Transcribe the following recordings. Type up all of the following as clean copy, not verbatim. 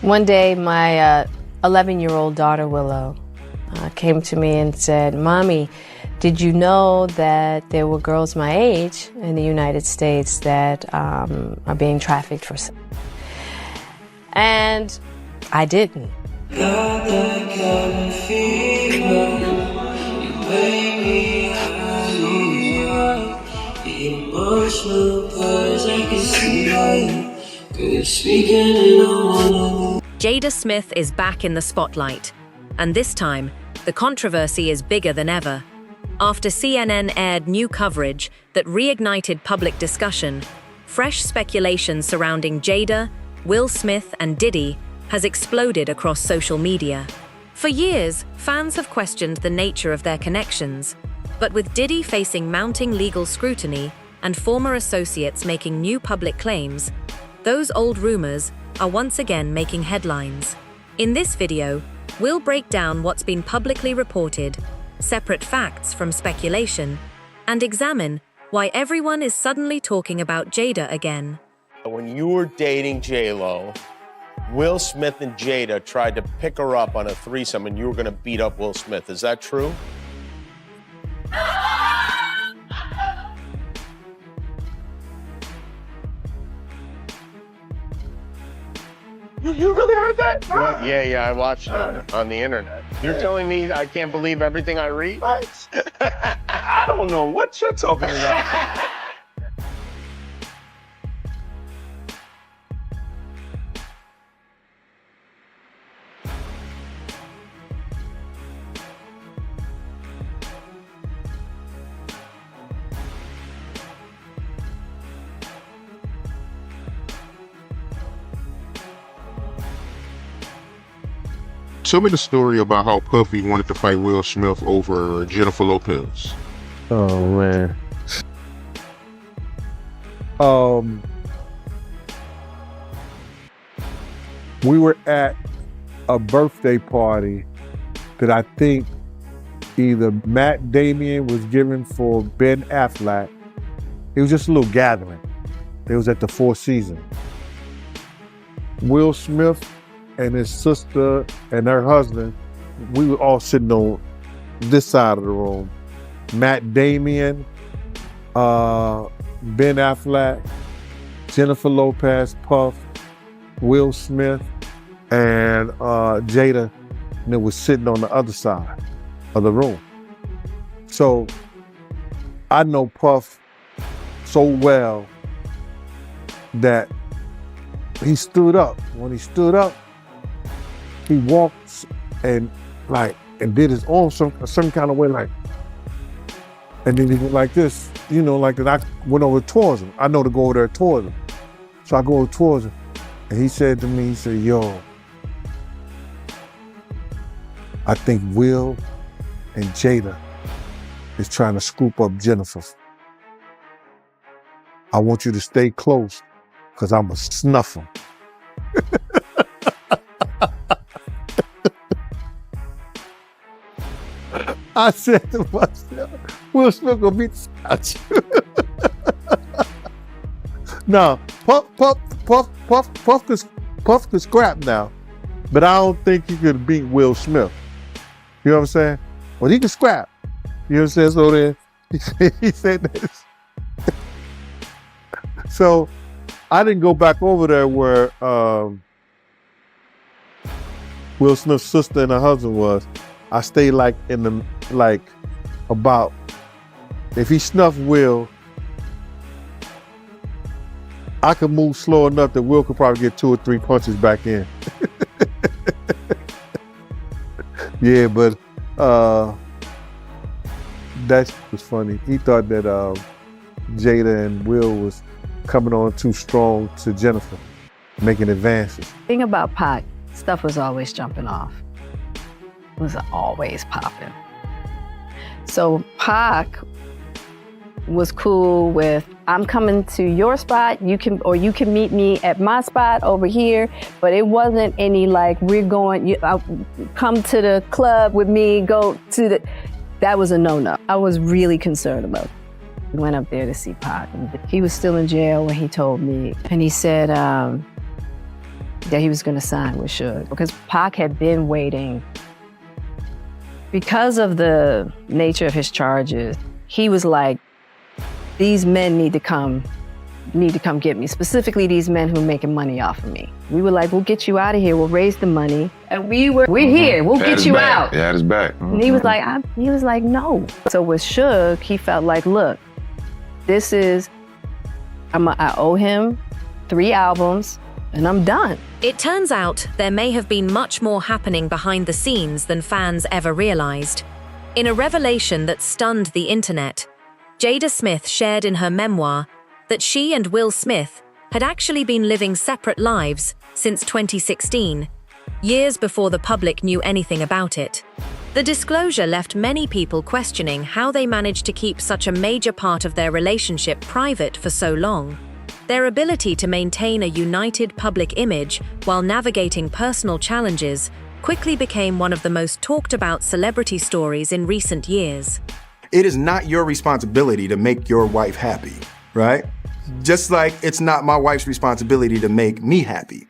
One day, my 11-year-old daughter, Willow, came to me and said, "Mommy, did you know that there were girls my age in the United States that are being trafficked for sex?" And I didn't. Jada Smith is back in the spotlight, and this time, the controversy is bigger than ever. After CNN aired new coverage that reignited public discussion, fresh speculation surrounding Jada, Will Smith, and Diddy has exploded across social media. For years, fans have questioned the nature of their connections, but with Diddy facing mounting legal scrutiny and former associates making new public claims, those old rumors are once again making headlines. In this video, we'll break down what's been publicly reported, separate facts from speculation, and examine why everyone is suddenly talking about Jada again. When you were dating J-Lo, Will Smith and Jada tried to pick her up on a threesome and you were gonna beat up Will Smith. Is that true? You really heard that? Well, yeah, I watched it on the internet. You're telling me I can't believe everything I read? I don't know what you're talking about. Tell me the story about how Puffy wanted to fight Will Smith over Jennifer Lopez. Oh, man. We were at a birthday party that I think either Matt Damon was giving for Ben Affleck. It was just a little gathering. It was at the Four Seasons. Will Smith and his sister and her husband, we were all sitting on this side of the room. Matt Damon, Ben Affleck, Jennifer Lopez, Puff, Will Smith, and Jada, and it was sitting on the other side of the room. So I know Puff so well that he stood up. When he stood up, he walked and did his own some kind of way, like, and then he went like this, you know, like that. I went over towards him. I know to go over there towards him. So I go over towards him, and he said to me, he said, "Yo, I think Will and Jada is trying to scoop up Jennifer. I want you to stay close, because I'm going to snuff him." I said to myself, Will Smith gonna beat the out you. Now, Puff could scrap now, but I don't think he could beat Will Smith. You know what I'm saying? Well, he could scrap. You know what I'm saying? So then he said this. So I didn't go back over there where Will Smith's sister and her husband was. I stayed about, if he snuffed Will, I could move slow enough that Will could probably get 2 or 3 punches back in. Yeah, but that was funny. He thought that Jada and Will was coming on too strong to Jennifer, making advances. The thing about Pac, stuff was always jumping off. It was always popping. So Pac was cool with, I'm coming to your spot, you can meet me at my spot over here, but it wasn't any like, we're going, come to the club with me, go to the, that was a no-no. I was really concerned about it. We went up there to see Pac. He was still in jail when he told me, and he said, that he was going to sign with Suge, because Pac had been waiting. Because of the nature of his charges, he was like, these men need to come get me, specifically these men who are making money off of me. We were like, we'll get you out of here, we'll raise the money, and we're here, we'll get you out. Yeah, it's back. And he was like, no. So with Suge, he felt like, look, I owe him 3 albums, and I'm done. It turns out there may have been much more happening behind the scenes than fans ever realized. In a revelation that stunned the internet, Jada Smith shared in her memoir that she and Will Smith had actually been living separate lives since 2016, years before the public knew anything about it. The disclosure left many people questioning how they managed to keep such a major part of their relationship private for so long. Their ability to maintain a united public image while navigating personal challenges quickly became one of the most talked about celebrity stories in recent years. It is not your responsibility to make your wife happy, right? Just like it's not my wife's responsibility to make me happy.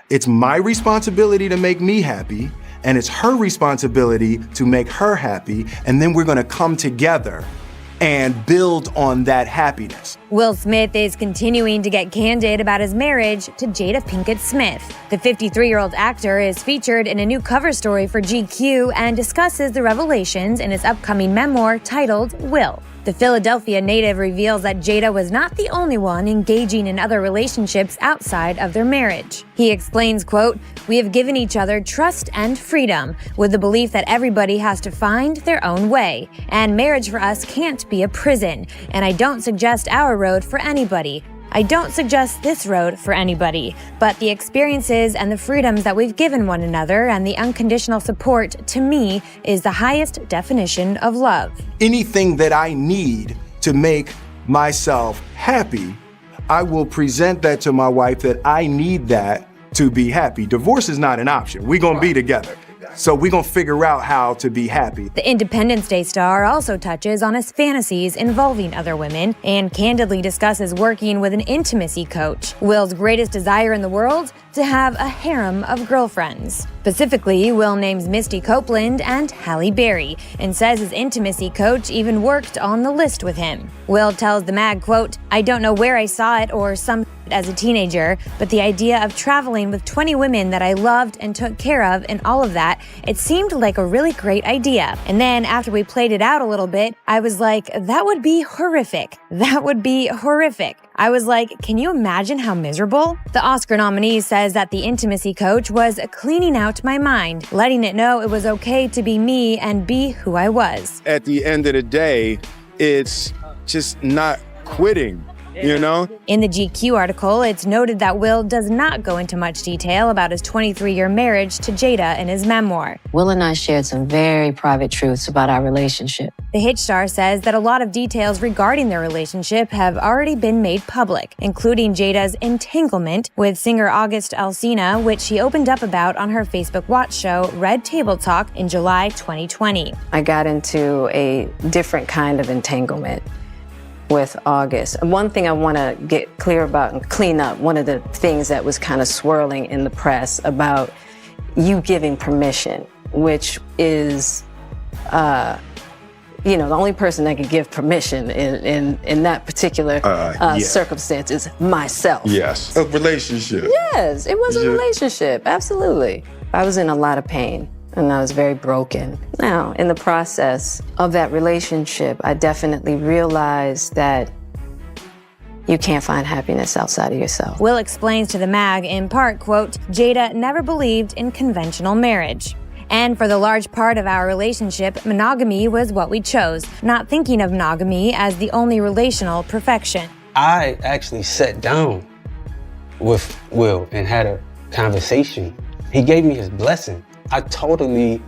It's my responsibility to make me happy, and it's her responsibility to make her happy, and then we're gonna come together and build on that happiness. Will Smith is continuing to get candid about his marriage to Jada Pinkett Smith. The 53-year-old actor is featured in a new cover story for GQ and discusses the revelations in his upcoming memoir titled Will. The Philadelphia native reveals that Jada was not the only one engaging in other relationships outside of their marriage. He explains, quote, "We have given each other trust and freedom, with the belief that everybody has to find their own way. And marriage for us can't be a prison. And I don't suggest our road for anybody. I don't suggest this road for anybody, but the experiences and the freedoms that we've given one another and the unconditional support, to me, is the highest definition of love." Anything that I need to make myself happy, I will present that to my wife that I need that to be happy. Divorce is not an option. We're gonna be together. So we're gonna figure out how to be happy. The Independence Day star also touches on his fantasies involving other women and candidly discusses working with an intimacy coach. Will's greatest desire in the world? To have a harem of girlfriends. Specifically, Will names Misty Copeland and Halle Berry, and says his intimacy coach even worked on the list with him. Will tells the mag, quote, "I don't know where I saw it or some as a teenager, but the idea of traveling with 20 women that I loved and took care of and all of that, it seemed like a really great idea. And then after we played it out a little bit, I was like, that would be horrific. That would be horrific. I was like, can you imagine how miserable?" The Oscar nominee says that the intimacy coach was cleaning out my mind, letting it know it was okay to be me and be who I was. At the end of the day, it's just not quitting. You know? In the GQ article, it's noted that Will does not go into much detail about his 23-year marriage to Jada in his memoir. Will and I shared some very private truths about our relationship. The hit star says that a lot of details regarding their relationship have already been made public, including Jada's entanglement with singer August Alsina, which he opened up about on her Facebook Watch show Red Table Talk in July 2020. I got into a different kind of entanglement with August. One thing I want to get clear about and clean up, one of the things that was kind of swirling in the press about you giving permission, which is, the only person that could give permission in that particular circumstance is myself. Yes. A relationship. Yes, it was a relationship, absolutely. I was in a lot of pain. And I was very broken. Now, in the process of that relationship, I definitely realized that you can't find happiness outside of yourself. Will explains to the mag, in part, quote, "Jada never believed in conventional marriage. And for the large part of our relationship, monogamy was what we chose, not thinking of monogamy as the only relational perfection." I actually sat down with Will and had a conversation. He gave me his blessing. I totally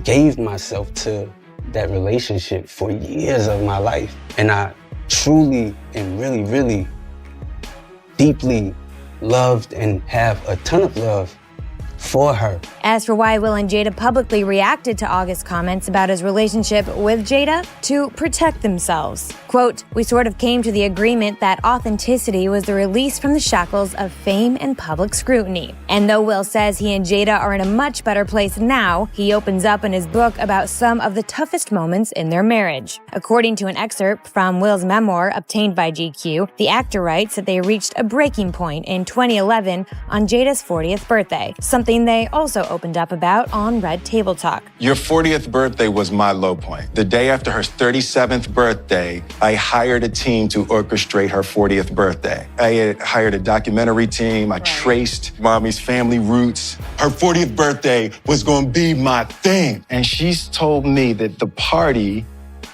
gave myself to that relationship for years of my life. And I truly and really, really deeply loved and have a ton of love for her. As for why Will and Jada publicly reacted to August's comments about his relationship with Jada, to protect themselves. Quote, "We sort of came to the agreement that authenticity was the release from the shackles of fame and public scrutiny." And though Will says he and Jada are in a much better place now, he opens up in his book about some of the toughest moments in their marriage. According to an excerpt from Will's memoir obtained by GQ, the actor writes that they reached a breaking point in 2011 on Jada's 40th birthday, something they also opened up about on Red Table Talk. Your 40th birthday was my low point. The day after her 37th birthday, I hired a team to orchestrate her 40th birthday. I had hired a documentary team. I traced Mommy's family roots. Her 40th birthday was gonna be my thing. And she's told me that the party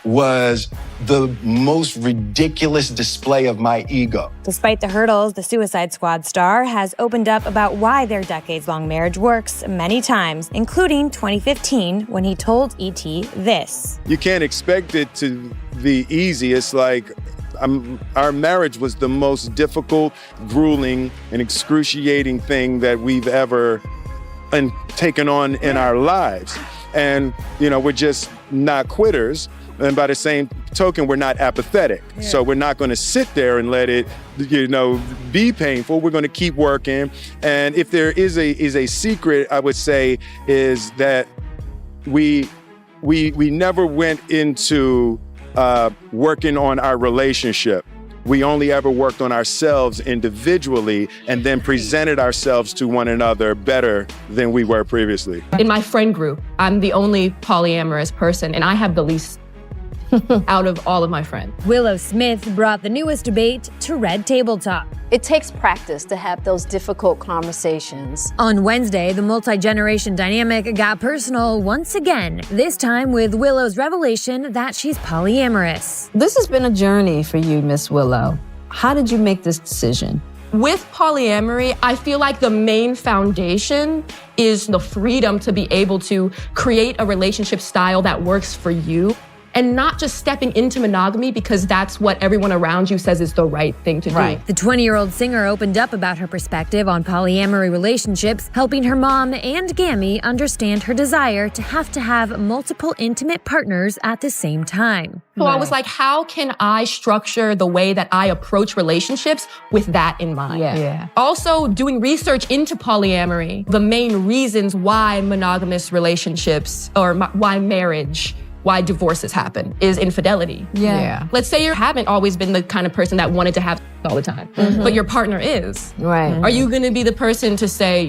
was the most ridiculous display of my ego. Despite the hurdles, the Suicide Squad star has opened up about why their decades-long marriage works many times, including 2015 when he told E.T. this. You can't expect it to be easy. It's like our marriage was the most difficult, grueling, and excruciating thing that we've ever taken on in our lives. And, we're just not quitters. And by the same token, we're not apathetic. Yeah. So we're not going to sit there and let it, be painful. We're going to keep working. And if there is a secret, I would say, is that we never went into working on our relationship. We only ever worked on ourselves individually and then presented ourselves to one another better than we were previously. In my friend group, I'm the only polyamorous person, and I have the least out of all of my friends. Willow Smith brought the newest debate to Red Table Talk. It takes practice to have those difficult conversations. On Wednesday, the multi-generation dynamic got personal once again, this time with Willow's revelation that she's polyamorous. This has been a journey for you, Miss Willow. How did you make this decision? With polyamory, I feel like the main foundation is the freedom to be able to create a relationship style that works for you. And not just stepping into monogamy because that's what everyone around you says is the right thing to do. The 20-year-old singer opened up about her perspective on polyamory relationships, helping her mom and Gammy understand her desire to have multiple intimate partners at the same time. So I was like, how can I structure the way that I approach relationships with that in mind? Yeah. Also, doing research into polyamory, the main reasons why monogamous relationships or why marriage, why divorces happen is infidelity. Yeah. Let's say you haven't always been the kind of person that wanted to have all the time, but your partner is. Right. Are you gonna be the person to say,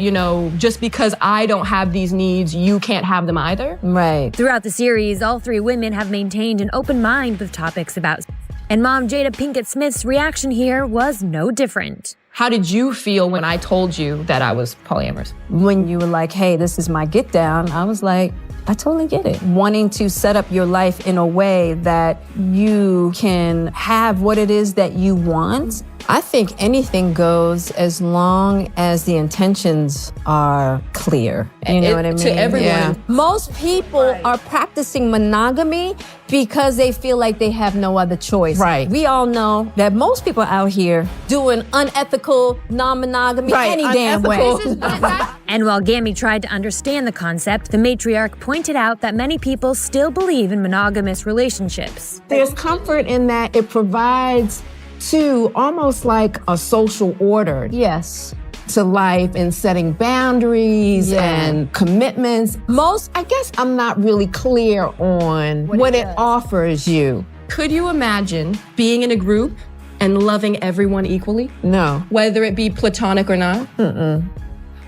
just because I don't have these needs, you can't have them either? Right. Throughout the series, all three women have maintained an open mind with topics about, and mom Jada Pinkett Smith's reaction here was no different. How did you feel when I told you that I was polyamorous? When you were like, hey, this is my get down, I was like, I totally get it. Wanting to set up your life in a way that you can have what it is that you want. I think anything goes as long as the intentions are clear. You know what I mean? To everyone. Yeah. Most people are practicing monogamy because they feel like they have no other choice. Right. We all know that most people out here doing unethical non-monogamy any damn way. And while Gammy tried to understand the concept, the matriarch pointed out that many people still believe in monogamous relationships. There's comfort in that it provides to almost like a social order. Yes. To life and setting boundaries and commitments. I guess I'm not really clear on what it offers you. Could you imagine being in a group and loving everyone equally? No. Whether it be platonic or not?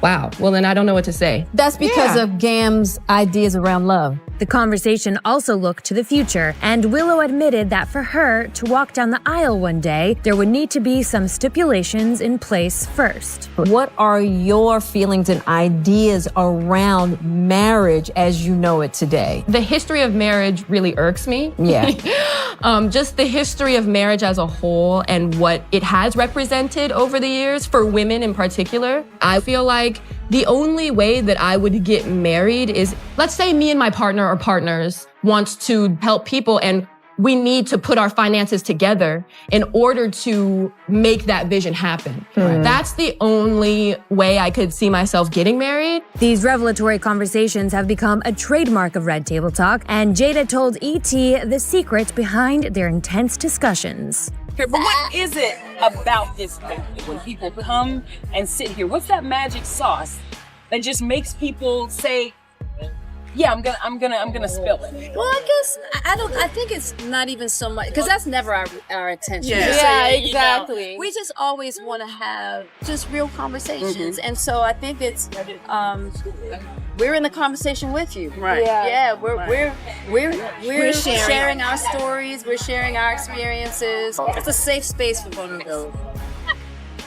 Wow, well then I don't know what to say. That's because of Gam's ideas around love. The conversation also looked to the future, and Willow admitted that for her to walk down the aisle one day, there would need to be some stipulations in place first. What are your feelings and ideas around marriage as you know it today? The history of marriage really irks me. Yeah. Just the history of marriage as a whole and what it has represented over the years, for women in particular. I feel like the only way that I would get married is, let's say me and my partner or partners wants to help people and we need to put our finances together in order to make that vision happen. That's the only way I could see myself getting married. These revelatory conversations have become a trademark of Red Table Talk, and Jada told E.T. the secret behind their intense discussions. But what is it about this movie when people come and sit here? What's that magic sauce that just makes people say, yeah, I'm gonna spill it? Well, I guess I think it's not even so much, because that's never our intention. Yeah, exactly. You know. We just always want to have just real conversations, and so I think it's we're in the conversation with you. Right. Yeah. We're sharing our stories. We're sharing our experiences. It's a safe space for vulnerability.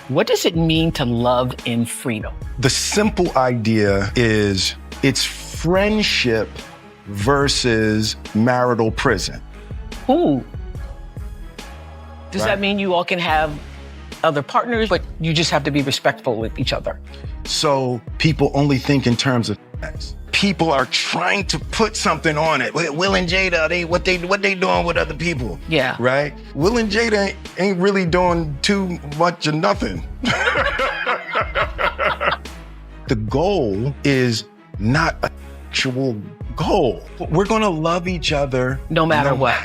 What does it mean to love in freedom? The simple idea is it's friendship versus marital prison. Ooh. Does that mean you all can have other partners, but you just have to be respectful with each other? So people only think in terms of sex. People are trying to put something on it. Will and Jada, what they doing with other people? Yeah. Right? Will and Jada ain't really doing too much of nothing. The goal is not an actual goal. We're gonna love each other no matter what.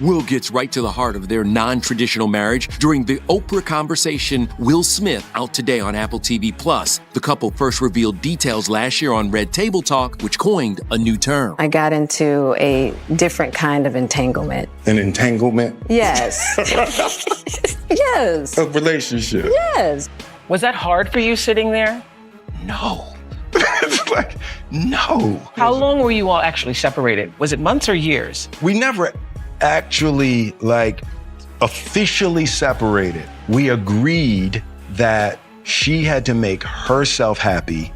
Will gets right to the heart of their non-traditional marriage during the Oprah Conversation Will Smith, out today on Apple TV+. The couple first revealed details last year on Red Table Talk, which coined a new term. I got into a different kind of entanglement. An entanglement? Yes. Yes. A relationship? Yes. Was that hard for you sitting there? No. It's like, no. How long were you all actually separated? Was it months or years? We never actually officially separated. We agreed that she had to make herself happy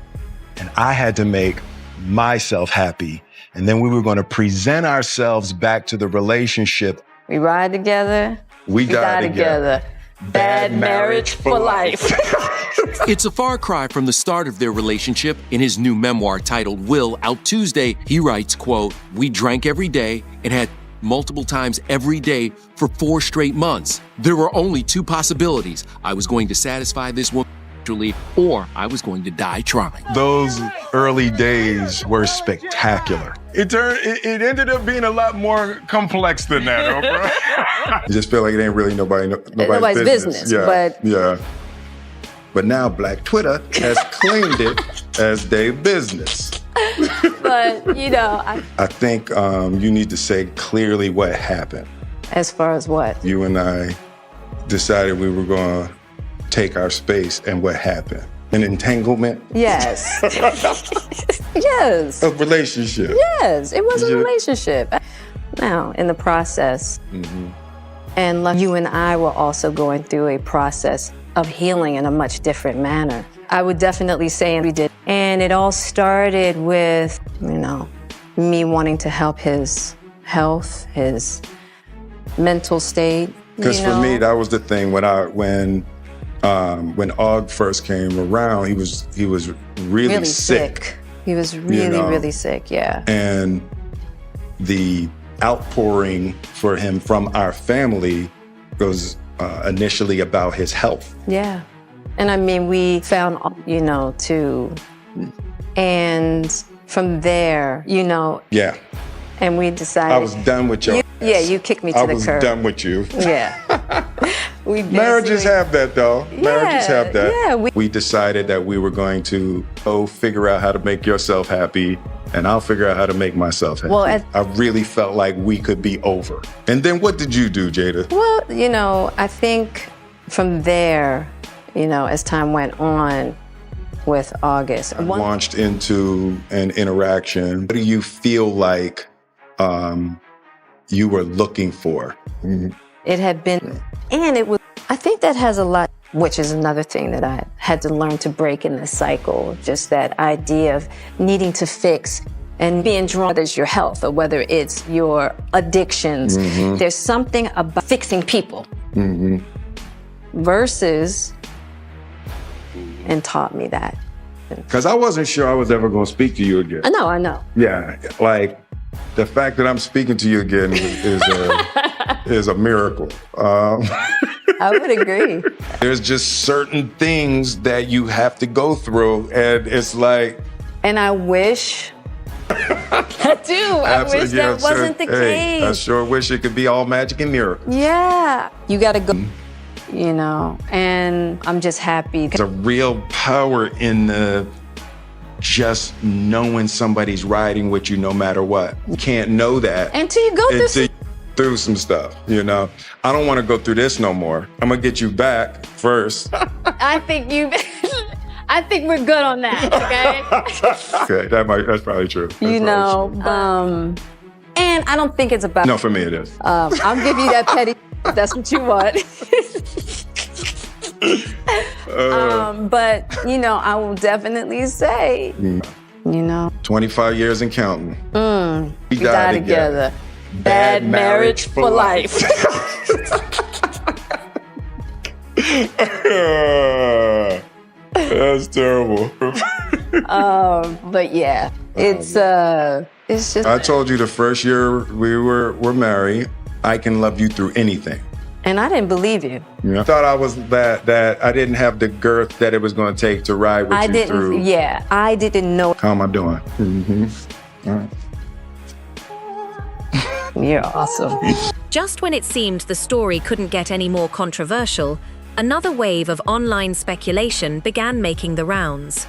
and I had to make myself happy. And then we were going to present ourselves back to the relationship. We ride together. We die together. Bad marriage for life. It's a far cry from the start of their relationship. In his new memoir titled Will, out Tuesday, he writes, quote, "We drank every day and had multiple times every day for 4 straight months. There were only 2 possibilities. I was going to satisfy this woman sexually, or I was going to die trying." Those early days were spectacular. It ended up being a lot more complex than that, Oprah. You just feel like it ain't really nobody's business. Yeah. But now Black Twitter has claimed it as their business. But, you know, I think you need to say clearly what happened. As far as what? You and I decided we were going to take our space, and what happened? An entanglement? Yes. Yes. A relationship? Yes, it was a relationship. Now, in the process, and you and I were also going through a process of healing in a much different manner. I would definitely say we did. And it all started with, me wanting to help his health, his mental state. Because for me, that was the thing when Og first came around, he was really sick. He was really sick, yeah. And the outpouring for him from our family was initially about his health. Yeah. And I mean, we found, and from there, Yeah. and we decided. I was done with y'all. You kicked me to the curb. I was done with you. Yeah. Marriages have that, though. Marriages have that. Yeah, we decided that we were going to figure out how to make yourself happy, and I'll figure out how to make myself happy. Well, I really felt like we could be over. And then what did you do, Jada? Well, I think from there, as time went on with August. I launched into an interaction. What do you feel like you were looking for? It had been, and it was, I think that has a lot, which is another thing that I had to learn to break in this cycle, just that idea of needing to fix and being drawn, whether it's your health or whether it's your addictions. There's something about fixing people versus, and taught me that. Because I wasn't sure I was ever going to speak to you again. I know. Yeah, The fact that I'm speaking to you again is a miracle. I would agree. There's just certain things that you have to go through, and it's like. And I wish. I do. I wish that wasn't the case. I sure wish it could be all magic and miracles. Yeah. You got to go, you know, and I'm just happy. There's a real power in the just knowing somebody's riding with you no matter what. You can't know that until you go through some stuff, you know. I don't want to go through this no more. I'm gonna get you back first. I think we're good on that, okay? Okay, that's probably true. You know, and I don't think it's about. No, for me it is. I'll give you that petty if that's what you want. But, you know, I will definitely say, you know. 25 years and counting. We die together. Bad marriage for life. That's terrible. But yeah, it's just. I told you the first year we were married, I can love you through anything. And I didn't believe you. I thought I was that I didn't have the girth that it was going to take to ride with you through. Yeah, I didn't know. How am I doing? All right. You're awesome. Just when it seemed the story couldn't get any more controversial, another wave of online speculation began making the rounds.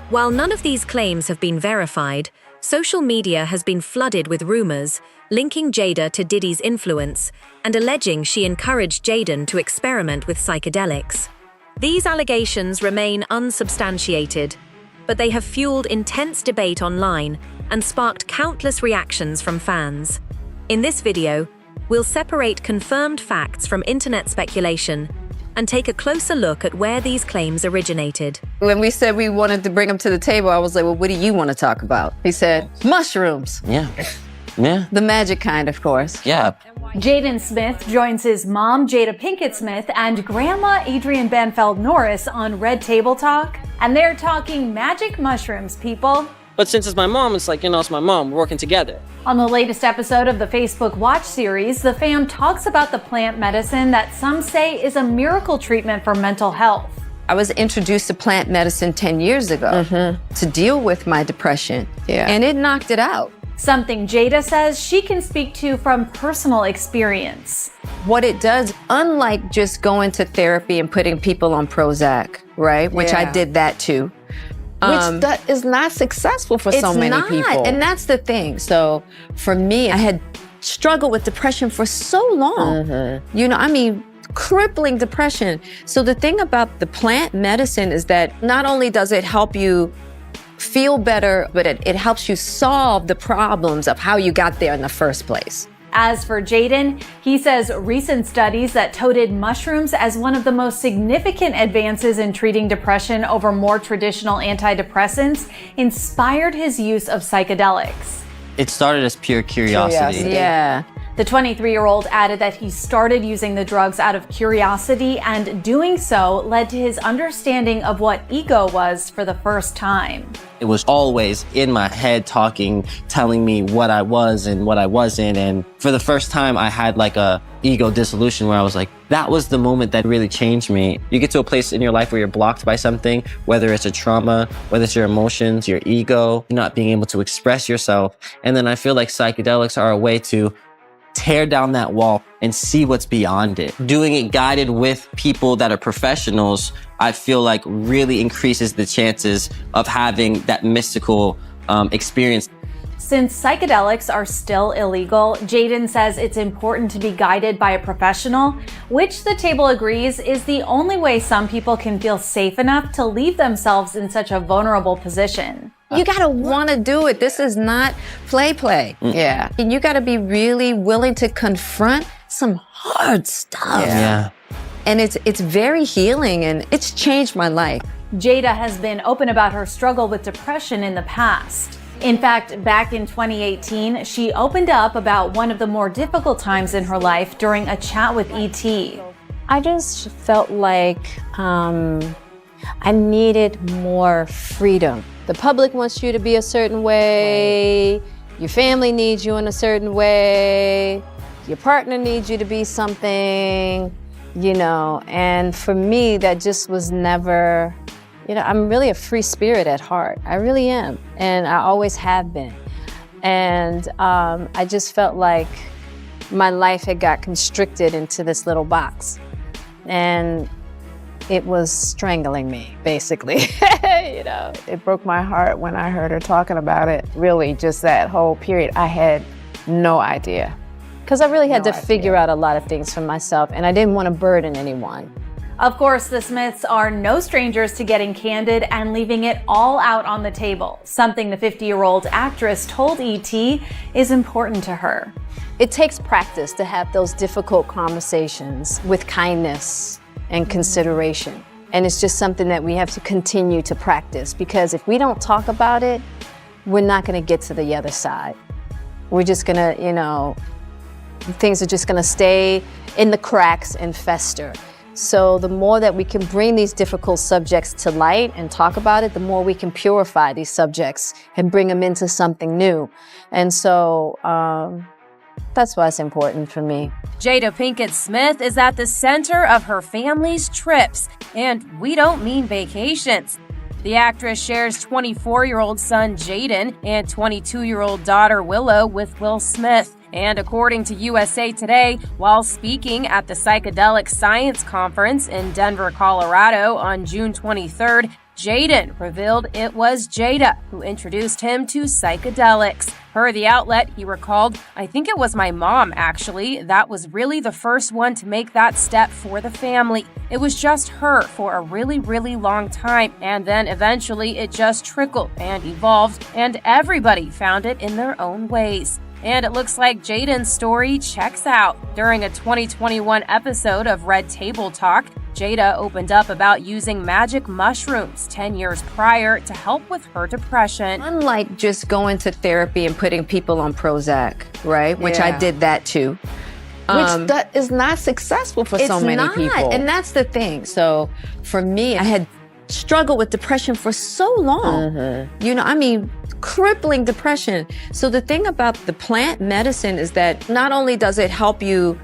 While none of these claims have been verified, social media has been flooded with rumors linking Jada to Diddy's influence and alleging she encouraged Jaden to experiment with psychedelics. These allegations remain unsubstantiated, but they have fueled intense debate online and sparked countless reactions from fans. In this video, we'll separate confirmed facts from internet speculation and take a closer look at where these claims originated. When we said we wanted to bring him to the table, I was like, well, what do you want to talk about? He said, mushrooms. Yeah. Yeah. The magic kind, of course. Yeah. Jaden Smith joins his mom, Jada Pinkett Smith, and grandma, Adrienne Banfeld Norris, on Red Table Talk. And they're talking magic mushrooms, people. But since it's my mom, it's like, it's my mom. We're working together. On the latest episode of the Facebook Watch series, the fam talks about the plant medicine that some say is a miracle treatment for mental health. I was introduced to plant medicine 10 years ago to deal with my depression. Yeah. And it knocked it out. Something Jada says she can speak to from personal experience. What it does, unlike just going to therapy and putting people on Prozac, right? Which I did that too. Which that is not successful for so many people. And that's the thing. So for me, I had struggled with depression for so long. You know, I mean, crippling depression. So the thing about the plant medicine is that not only does it help you feel better, but it helps you solve the problems of how you got there in the first place. As for Jaden, he says recent studies that touted mushrooms as one of the most significant advances in treating depression over more traditional antidepressants inspired his use of psychedelics. It started as pure curiosity. Yeah. The 23-year-old added that he started using the drugs out of curiosity, and doing so led to his understanding of what ego was for the first time. It was always in my head talking, telling me what I was and what I wasn't. And for the first time, I had like a ego dissolution where I was like, that was the moment that really changed me. You get to a place in your life where you're blocked by something, whether it's a trauma, whether it's your emotions, your ego, not being able to express yourself. And then I feel like psychedelics are a way to tear down that wall and see what's beyond it. Doing it guided with people that are professionals, I feel like really increases the chances of having that mystical experience. Since psychedelics are still illegal, Jaden says it's important to be guided by a professional, which the table agrees is the only way some people can feel safe enough to leave themselves in such a vulnerable position. You gotta wanna do it. This is not play. Yeah. And you gotta be really willing to confront some hard stuff. Yeah. And it's very healing, and it's changed my life. Jada has been open about her struggle with depression in the past. In fact, back in 2018, she opened up about one of the more difficult times in her life during a chat with E.T. I just felt like I needed more freedom. The public wants you to be a certain way. your family needs you in a certain way, your partner needs you to be something, you know, and for me, that just was never, you know, I'm really a free spirit at heart. I really am, and I always have been. And I just felt like my life had got constricted into this little box, and it was strangling me, basically. You know, it broke my heart when I heard her talking about it. Really, just that whole period, I had no idea. Because I really had to figure out a lot of things for myself, and I didn't want to burden anyone. Of course, the Smiths are no strangers to getting candid and leaving it all out on the table, something the 50-year-old actress told ET is important to her. It takes practice to have those difficult conversations with kindness and consideration. And it's just something that we have to continue to practice, because if we don't talk about it, we're not going to get to the other side. We're just going to, you know, things are just going to stay in the cracks and fester. So the more that we can bring these difficult subjects to light and talk about it, the more we can purify these subjects and bring them into something new. And so that's why it's important for me. Jada Pinkett Smith is at the center of her family's trips, and we don't mean vacations. The actress shares 24-year-old son Jaden and 22-year-old daughter Willow with Will Smith. And according to USA Today, while speaking at the Psychedelic Science Conference in Denver, Colorado on June 23rd, Jaden revealed it was Jada who introduced him to psychedelics. Per the outlet, he recalled, "I think it was my mom, actually. That was really the first one to make that step for the family. It was just her for a really, really long time, and then eventually it just trickled and evolved, and everybody found it in their own ways." And it looks like Jaden's story checks out. During a 2021 episode of Red Table Talk, Jada opened up about using magic mushrooms 10 years prior to help with her depression. Unlike just going to therapy and putting people on Prozac, right? Which I did that too. Which that is not successful for so many people. And that's the thing. So for me, I had struggled with depression for so long. You know, I mean, crippling depression. So the thing about the plant medicine is that not only does it help you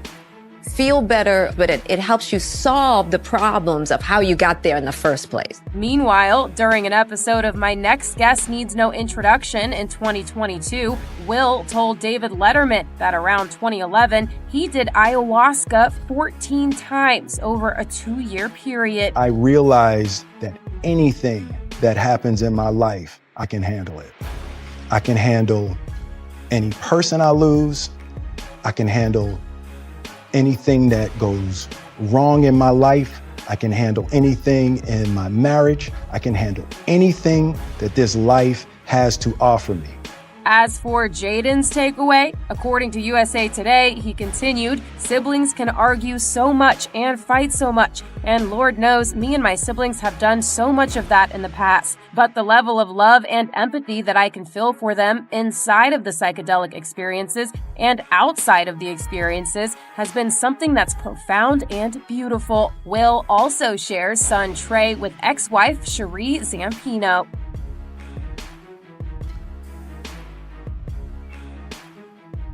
feel better, but it helps you solve the problems of how you got there in the first place. Meanwhile, during an episode of My Next Guest Needs No Introduction in 2022, Will told David Letterman that around 2011, he did ayahuasca 14 times over a 2-year period. I realized that anything that happens in my life, I can handle it. I can handle any person I lose. I can handle anything that goes wrong in my life. I can handle anything in my marriage. I can handle anything that this life has to offer me. As for Jaden's takeaway, according to USA Today, he continued, "Siblings can argue so much and fight so much, and Lord knows me and my siblings have done so much of that in the past. But the level of love and empathy that I can feel for them inside of the psychedelic experiences and outside of the experiences has been something that's profound and beautiful." Will also shares son Trey with ex-wife Cherie Zampino.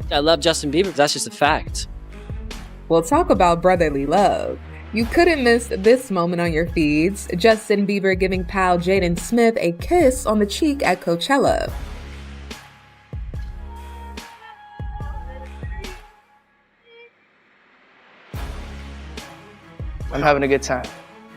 I love Justin Bieber. That's just a fact. Well, talk about brotherly love. You couldn't miss this moment on your feeds. Justin Bieber giving pal Jaden Smith a kiss on the cheek at Coachella. I'm having a good time.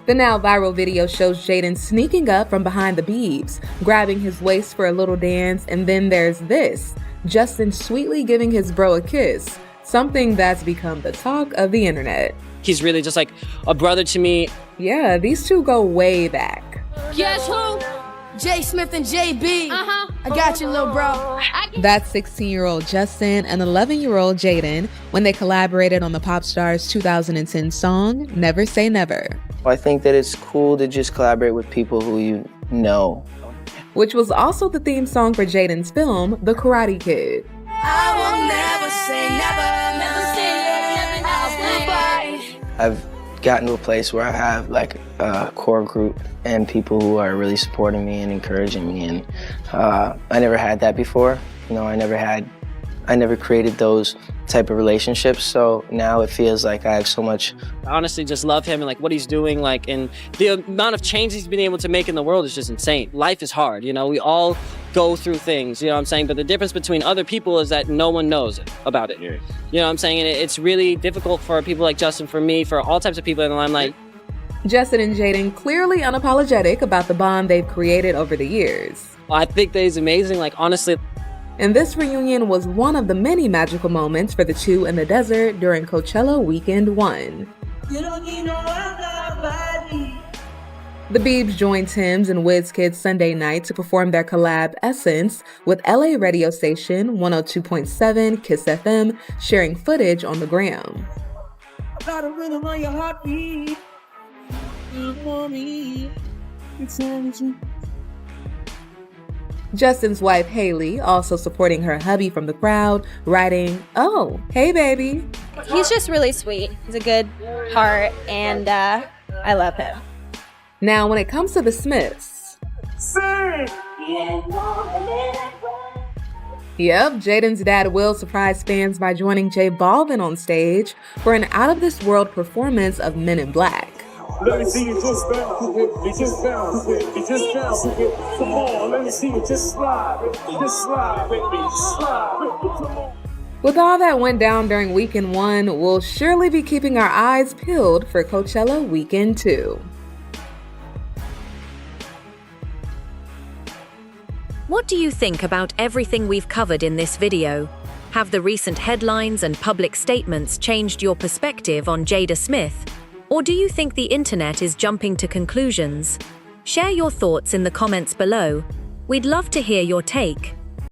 The now viral video shows Jaden sneaking up from behind the Biebs, grabbing his waist for a little dance, and then there's this. Justin sweetly giving his bro a kiss, something that's become the talk of the internet. He's really just like a brother to me. Yeah, these two go way back. Guess who? J. Smith and JB. I got you, little bro. That's 16-year-old Justin and 11-year-old Jaden when they collaborated on the pop star's 2010 song, Never Say Never. I think that it's cool to just collaborate with people who you know. Which was also the theme song for Jaden's film, The Karate Kid. I will never say never, never say never, never say. I've gotten to a place where I have like a core group and people who are really supporting me and encouraging me, and I never had that before. You know, I never created those type of relationships, so now it feels like I have so much. I honestly just love him and like what he's doing, like, and the amount of change he's been able to make in the world is just insane. Life is hard, you know, we all go through things, you know what I'm saying? But the difference between other people is that no one knows about it. You know what I'm saying? And it's really difficult for people like Justin, for me, for all types of people in the limelight. Justin and Jaden clearly unapologetic about the bond they've created over the years. I think that he's amazing, like, honestly. And this reunion was one of the many magical moments for the two in the desert during Coachella Weekend 1. You don't need no other. The Biebs joined Tim's and WizKid's Sunday night to perform their collab Essence with LA radio station 102.7 Kiss FM, sharing footage on the gram. Got a rhythm on your heartbeat. Justin's wife Haley also supporting her hubby from the crowd, writing, "Oh, hey baby." He's just really sweet. He's a good heart, and I love him. Now, when it comes to the Smiths, yep, Jaden's dad Will surprised fans by joining J Balvin on stage for an out-of-this-world performance of Men in Black. Let me see you just bounce it, just bounce it, just bounce it. Come on, let me see you just slide, baby, slide. Come on. With all that went down during Weekend 1, we'll surely be keeping our eyes peeled for Coachella Weekend 2. What do you think about everything we've covered in this video? Have the recent headlines and public statements changed your perspective on Jada Smith? Or do you think the internet is jumping to conclusions? Share your thoughts in the comments below. We'd love to hear your take.